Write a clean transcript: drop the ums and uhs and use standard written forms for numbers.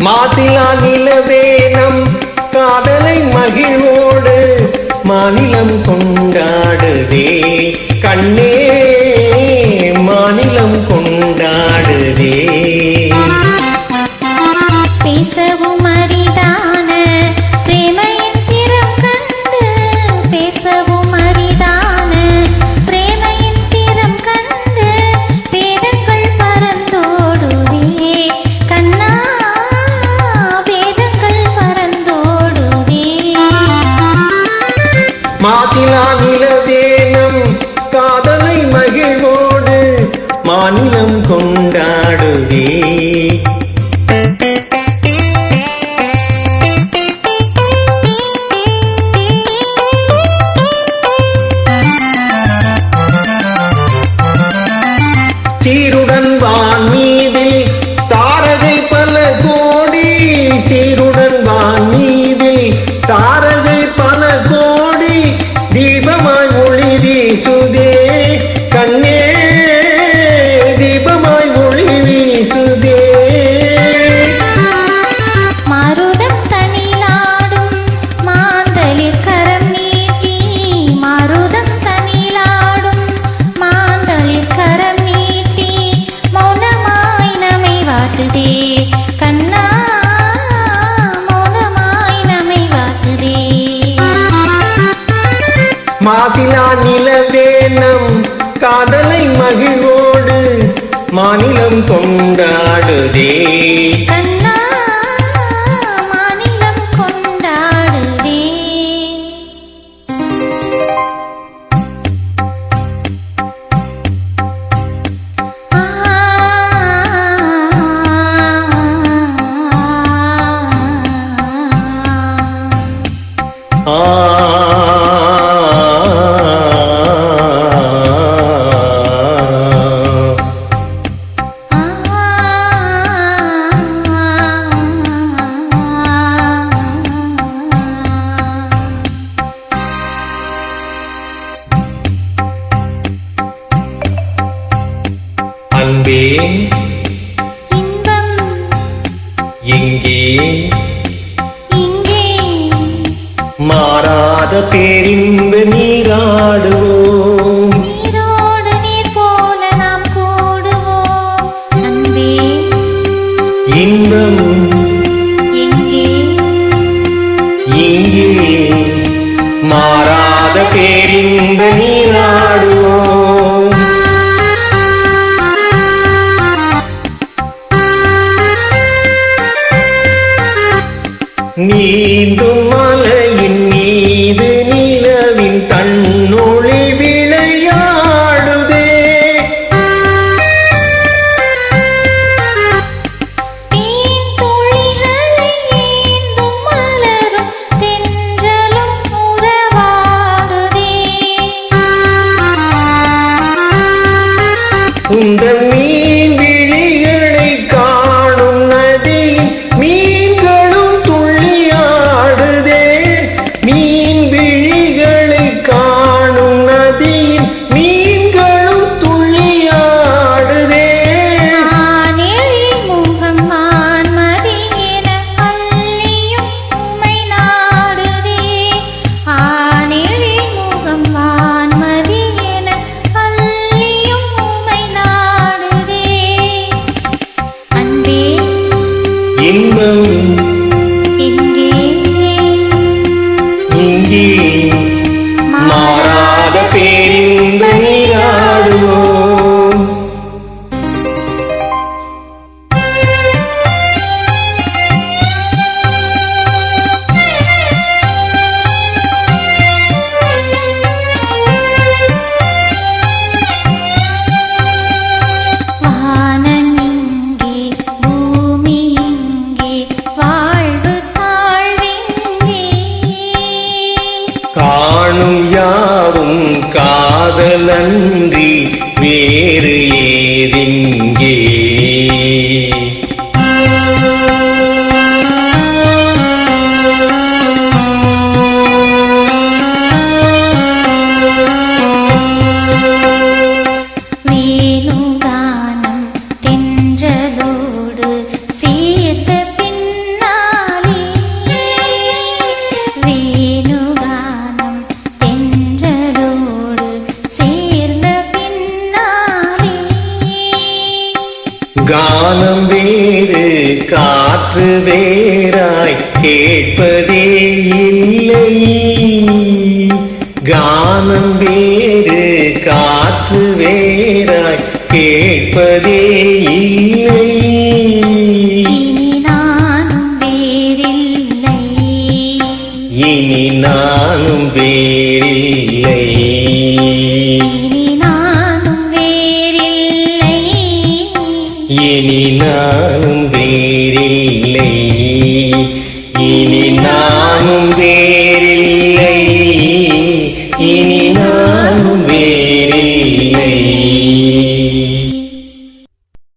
மாசிலா நிலவேனம் காதலை மகிழ்வோடு மாநிலம் கொண்டாடுதே கண்ணே மாநிலம் கொண்டாடுதே. பேசவும் அரிதான பிரேமையின் திறம் கண்டு பேசவும் அரிதான பிரேமையின் திறம் கண்டு பேதங்கள் பறந்தோடுதே கண்ணா பேதங்கள் பறந்தோடுதே. மாசிலா நிலவேனம் காதலை மகிழ்வோடு மாநிலம் கொண்டாடுதே. சீருடன் வான் மீதில் தாரகை பல கோடி சீருடன் வான் மீதில் தாரகை பல கோடி தீபமாய் ஒளி வீசுதே கண்ணே தீபமாய் ஒளி வீசுதே. மாருதம் தனிலாடும் மாந்தளிர் கரம் நீட்டி மாருதம் தனிலாடும் மாந்தளிர் கரம் நீட்டி மௌனமாய் நம்மை வாட்டுதே கண்ணா மௌனமாய் நம்மை வாட்டுதே. மாசிலா நிலவேனம் காதலை மகிழ்வோடு மாநிலம் கொண்டாடுதே கண்ணா மாநிலம் கொண்டாடுதே. அன்பே இன்பம் எங்கே இங்கே மாறாத பேரின்ப நீராடுவோம் நீரோடு நீர் போல நாம் கூடுவோம் அன்பே இன்பம் எங்கே இங்கே மாறாத பேரின்ப நீராடுவோம். நீந்தும் மலையின் மீது நிலவின் தன்னொளி விளையாடுதே தேன் துளிகளை ஏந்தும் மலரும் தென்றலும் உறவாடுதே உந்தன் மீன் விழிகளை காணும் நதியின் மீன்களும் துள்ளியாடுதே மீன் விழிகளை காணும் நதியின் மீன்களும் துள்ளியாடுதே. ஆனெழில் முகம் வான்மதி என அள்ளியும் உமை நாடுதே ஆனெழில் முகம் வான்மதி என அள்ளியும் உமை நாடுதே அன்பே இன்பம் எங்கே இங்கே மாறாத பேரின்ப நீராடுவோம். வானம் இங்கே பூமி இங்கே வாழ்வு தாழ்வெங்கே காணும் யாவும் காதலன்றி வேறு ஏதிங்கே வேணுகானம் தென்றலோடு சேர்ந்த பின்னாலே வேணுகானம் தென்றலோடு சேர்ந்த பின்னாலே கானம் வேறு காற்று வேறாய் கேட்பதே இல்லை கானம் வேறு காற்று வேறாய் கேட்பதே இல்லை இனி நானும் வேறில்லை இனி நானும் வேறில்லை இனி நானும் வேறில்லை இனி நானும் வேறில்லை இனி நானும் வேறில்லை இனி நானும் வேறில்லை